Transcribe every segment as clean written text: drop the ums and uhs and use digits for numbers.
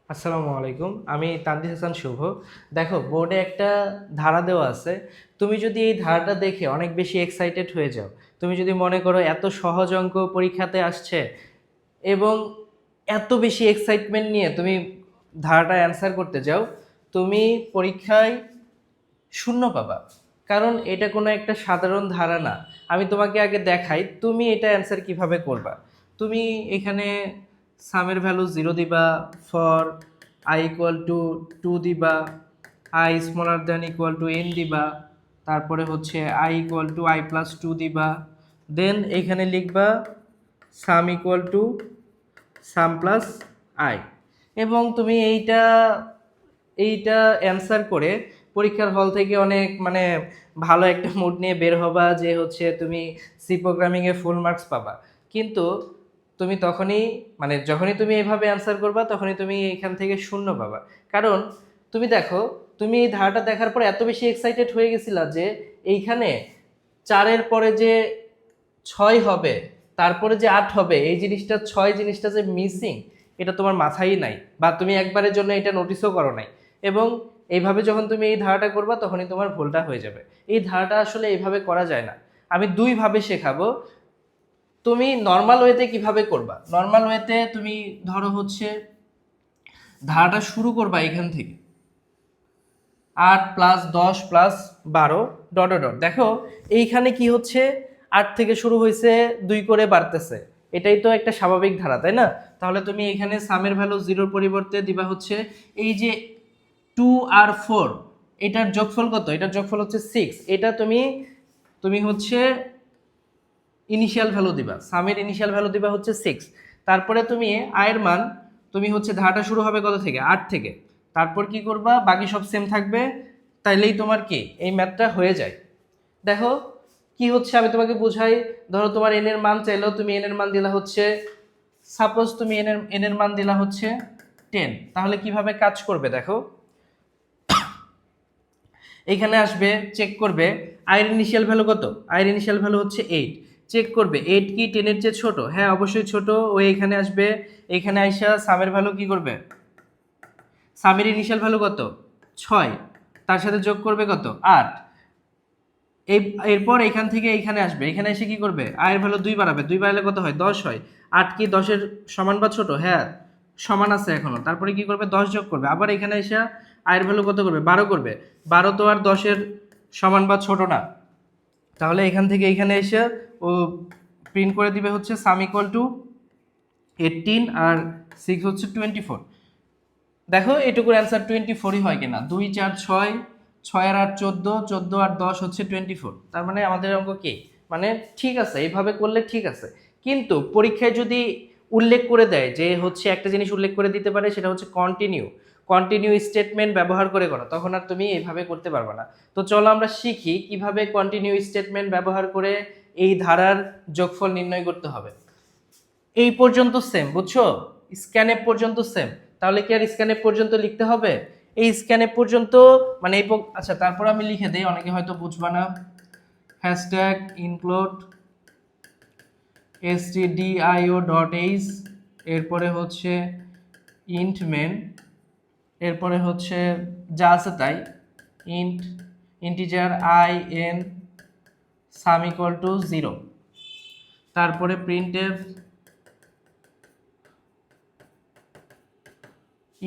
আসসালামু আলাইকুম, আমি তানজিদ হাসান শুভ। দেখো, বোর্ডে একটা ধারা দেওয়া আছে। তুমি যদি এই ধারাটা দেখে অনেক বেশি এক্সাইটেড হয়ে যাও, তুমি যদি মনে করো এত সহজ অঙ্ক পরীক্ষাতে আসছে এবং এত বেশি এক্সাইটমেন্ট নিয়ে তুমি ধারাটা অ্যান্সার করতে যাও, তুমি পরীক্ষায় শূন্য পাবা। কারণ এটা কোনো একটা সাধারণ ধারা না। আমি তোমাকে আগে দেখাই তুমি এটা অ্যান্সার কিভাবে করবা। তুমি এখানে সামের ভ্যালু 0 দিবা, ফর আই ইকুয়াল টু 2 দিবা, I smaller than equal to N দিবা, তারপরে হচ্ছে I equal two I plus 2 দিবা, দেন এখানে লিখবা সাম equal to some plus I. এবং তুমি এইটা এইটা অ্যান্সার করে পরীক্ষার হল থেকে অনেক ভালো একটা মুড নিয়ে বের হবা যে হচ্ছে তুমি সি প্রোগ্রামিংয়ে ফুল মার্কস পাবা। কিন্তু তুমি তখনই যখনই তুমি এইভাবে অ্যান্সার করবা তখনই তুমি এখান থেকে শূন্য পাবা। কারণ তুমি দেখো, তুমি এই ধারাটা দেখার পর এত বেশি এক্সাইটেড হয়ে গেছিলা যে এইখানে 4-এর পরে যে 6 হবে, তারপরে যে 8 হবে, এই জিনিসটা 6 জিনিসটা যে মিসিং, এটা তোমার মাথায় নাই, বা তুমি একবারের জন্য এটা নোটিসও করো নাই। এবং এইভাবে যখন তুমি এই ধারাটা করবা তখনই তোমার ভুলটা হয়ে যাবে। এই ধারাটা আসলে এইভাবে করা যায় না। আমি দুইভাবে শেখাবো। তুমি নর্মাল ওয়েতে কিভাবে করবা। নর্মাল ওয়েতে তুমি ধরো হচ্ছে ধারাটা শুরু করবা এখান থেকে 8 plus 10 plus 12 dot dot dot. দেখো এইখানে কি হচ্ছে, 8 থেকে শুরু হয়েছে, 2 করে বাড়তেছে। এটাই তো একটা স্বাভাবিক ধারা, তাই না? তাহলে তুমি এখানে সামের ভ্যালু 0-র পরিবর্তে দিবা হচ্ছে এই যে 2 আর 4, এটার যোগফল কত? এটার যোগফল হচ্ছে 6। এটা তুমি তুমি হচ্ছে ইনিশিয়াল ভ্যালু দিবা, সামের ইনিশিয়াল ভ্যালু দিবা হচ্ছে 6। তারপরে তুমি আয়ের মান, তুমি হচ্ছে ধারাটা শুরু হবে কত থেকে? 8 থেকে। তারপর কি করবা? বাকি সব সেম থাকবে। তাইলেই তোমার কি এই ম্যাথটা হয়ে যায়। দেখো কি হচ্ছে, আমি তোমাকে বুঝাই। ধরো তোমার এন এর মান চাইলেও তুমি এন এর মান দিলা হচ্ছে, সাপোজ তুমি এন এর মান দিলা হচ্ছে 10। তাহলে কিভাবে কাজ করবে দেখো, এইখানে আসবে, চেক করবে আয়ের ইনিশিয়াল ভ্যালু কত। আয়ের ইনিশিয়াল ভ্যালু হচ্ছে 8। চেক করবে 8 কি 10 এর চেয়ে ছোট? হ্যাঁ, অবশ্যই ছোট। ও এখানে আসবে, এখানে আইসা সামের ভ্যালু কি করবে? সামের ইনিশিয়াল ভ্যালু কত? 6। তার সাথে যোগ করবে কত? 8। এই এরপর এখান থেকে এখানে আসবে, এখানে এসে কি করবে? আয়ের ভ্যালু 2 বাড়াবে, 2 বাড়ালে কত হয়? 10 হয়। 8 কি 10-এর সমান বা ছোট? হ্যাঁ, সমান আছে এখনো। তারপরে কি করবে? 10 যোগ করবে, আবার এখানে এসে আয়ের ভ্যালু কত করবে? 12 করবে। 12 তো আর 10-এর সমান বা ছোট না। তাহলে এখান থেকে এখানে এসে ও প্রিন্ট করে দিবে হচ্ছে সাম ইকুয়াল টু 18 আর 6 হচ্ছে 24। দেখো এটুকুর অ্যান্সার 24ই হয় কিনা। 2 4 6, 6 আর 8 14, 14 আর 10 হচ্ছে 24। তার মানে আমাদের অঙ্ক কি, ঠিক আছে, এইভাবে করলে ঠিক আছে। কিন্তু পরীক্ষায় যদি উল্লেখ করে দেয় যে হচ্ছে একটা জিনিস উল্লেখ করে দিতে পারে, সেটা হচ্ছে কন্টিনিউ, কন্টিনিউ স্টেটমেন্ট ব্যবহার করে করো, তখন আর তুমি এইভাবে করতে পারবে না। তো চলো আমরা শিখি কিভাবে কন্টিনিউ স্টেটমেন্ট ব্যবহার করে এই ধারার যোগফল নির্ণয় করতে হবে। এই পর্যন্ত সেম, বুঝছো? স্ক্যানএপ পর্যন্ত সেম। তাহলে কি আর স্ক্যানএপ পর্যন্ত লিখতে হবে? এই স্ক্যানএপ পর্যন্ত আচ্ছা, তারপর আমি লিখে দেই, অনেকে হয়তো বুঝবা না। হ্যাশট্যাগ ইনক্লুড stdio.h, এরপরে হচ্ছে ইন্ট মেন, এরপরে হচ্ছে যা আছে তাই, int integer I N some equal to 0, তারপরে printf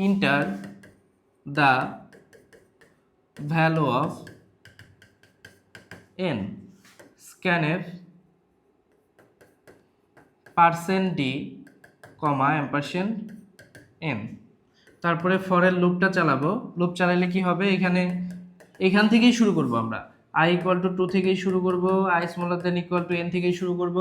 enter the value of n, scanf %d, ampersand n। তারপরে ফরের লুপটা চালাবো। লুপ চালাইলে কি হবে? এখান থেকেই শুরু করব আমরা। i ইকুয়াল টু 2 থেকেই শুরু করব, i smaller than equal to n থেকেই শুরু করব,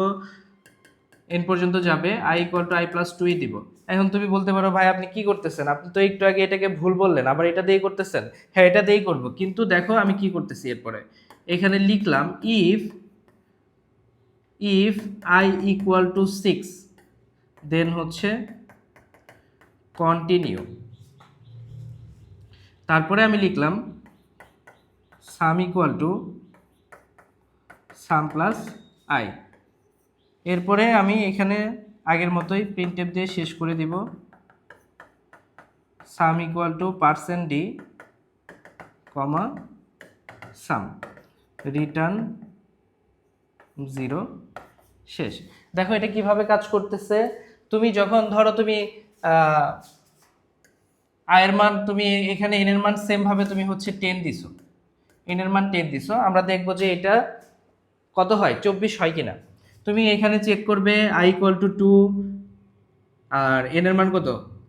n পর্যন্ত যাবে, i equal to i plus 2 দিব। এখন তুমি বলতে পারো, ভাই আপনি কি করতেছেন? আপনি তো একটু আগে এটাকে ভুল বললেন, আবার এটা দিয়েই করতেছেন। হ্যাঁ, এটা দিয়েই করব, কিন্তু দেখো আমি কি করতেছি। এরপরে এখানে লিখলাম ইফ i ইকুয়াল টু 6, দেন হচ্ছে কন্টিনিউ। তারপরে আমি লিখলাম সাম equal to some plus I. এরপরে আমি এখানে আগের মতোই প্রিন্টএফ দিয়ে শেষ করে দিব, সাম equal to percent D comma some, return 0 শেষ। দেখো এটা কিভাবে কাজ করতেছে। তুমি যখন ধরো তুমি আয়ের মান তুমি এখানে এন এর মান সেম ভাবে তুমি হচ্ছে 10 দিছো, এন এর মান 10 দিছো, আমরা দেখবো যে এটা কত হয় 24 হয় কিনা। তুমি এখানে চেক করবে আই ইকুয়াল টু 2 আর এন এর মান কত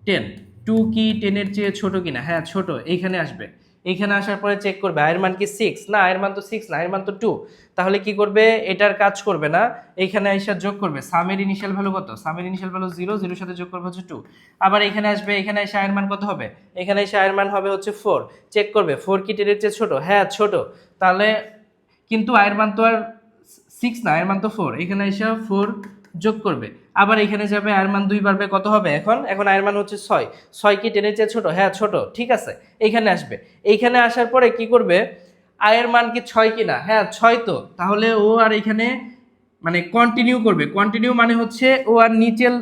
10, 2 কি 10 এর চেয়ে ছোট কিনা, হ্যাঁ ছোট, এইখানে আসবে। এইখানে আসার পরে চেক করবে আয়ের মান কি 6, না আয়ের মান তো 6 না, আয়ের মান তো 2, তাহলে কি করবে এটার কাজ করবে না, এইখানে এসে যোগ করবে সামের ইনিশিয়াল ভ্যালু কত, সামের ইনিশিয়াল ভ্যালু 0, 0 এর সাথে যোগ করবে হচ্ছে 2, আবার এখানে আসবে, এখানে এসে আয়ের মান কত হবে, এখানে এসে আয়ের মান হবে হচ্ছে 4, চেক করবে 4 কি 10 এর চেয়ে ছোট, হ্যাঁ ছোট, তাহলে কিন্তু আয়ের মান তো আর 6 না, আয়ের মান তো 4, এখানে এসে 4 যোগ করবে, আবার এখানে যাবে আয়ের মান 2 বাড়বে, কত হবে এখন আয়ের মান হচ্ছে 6, 6 কি 10 এর চেয়ে ছোট, হ্যাঁ ছোট, ঠিক আছে, এইখানে আসবে, এইখানে আসার পরে কি করবে আয়ের মান কি 6 কিনা, হ্যাঁ 6 তো, তাহলে ও আর এখানে মানে কন্টিনিউ করবে, কন্টিনিউ মানে হচ্ছে ও আর নিচের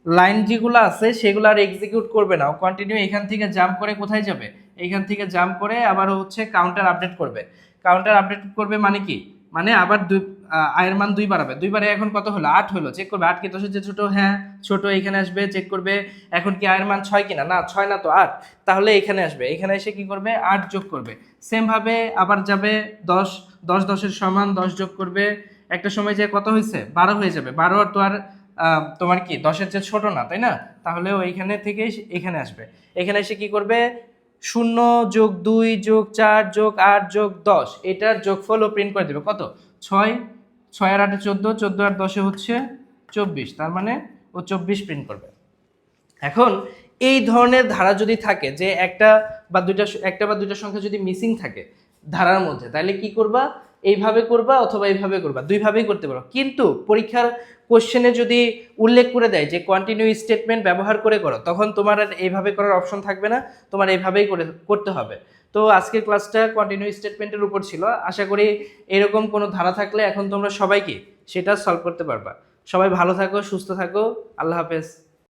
লাইন যেগুলো আছে সেগুলো আর এক্সিকিউট করবে না, ও কন্টিনিউ এখান থেকে জাম্প করে কোথায় যাবে, এইখান থেকে জাম্প করে আবার হচ্ছে কাউন্টার আপডেট করবে, কাউন্টার আপডেট করবে মানে কি, মানে আবার আয়ের মান 2 বাড়াবে, 2 বারে এখন কত হলো 8 হলো, চেক করবে 8 কি 10 এর চেয়ে ছোট, হ্যাঁ ছোট, এখানে আসবে চেক করবে এখন কি আয়ের মান 6 কিনা, না 6 না তো 8, তাহলে এখানে আসবে, এখানে এসে কি করবে 8 যোগ করবে, সেম ভাবে আবার যাবে 10, 10 10 এর সমান 10 যোগ করবে, একটা সময় যে কত হয়েছে 12 হয়ে যাবে, 12 আর তো আর তোমার কি 10 এর চেয়ে ছোট না, তাই না, তাহলে ওইখানে থেকে এখানে আসবে, এখানে এসে কি করবে 0 যোগ 2 যোগ 4 যোগ 8 যোগ 10 এটার যোগফল ও প্রিন্ট করে দেবে কত 6, 6 আর 8 14, 14 আর 10 হচ্ছে 24, তার মানে ও 24 প্রিন্ট করবে। এখন এই ধরনের ধারা যদি থাকে যে একটা বা দুইটা সংখ্যা যদি মিসিং থাকে ধারার মধ্যে, তাহলে কি করবা এইভাবে করবা অথবা এইভাবে করবা, দুইভাবেই করতে পারো, কিন্তু পরীক্ষার কোশ্চেনে যদি উল্লেখ করে দেয় যে কন্টিনিউ স্টেটমেন্ট ব্যবহার করে করো, তখন তোমার আর এইভাবে করার অপশন থাকবে না, তোমার এইভাবেই করতে হবে। তো আজকের ক্লাসটা কন্টিনিউ স্টেটমেন্টের উপর ছিল, আশা করি এরকম কোনো ধারা থাকলে এখন তোমরা সবাইকে সেটা সলভ করতে পারবা। সবাই ভালো থাকো, সুস্থ থাকো, আল্লাহ হাফেজ।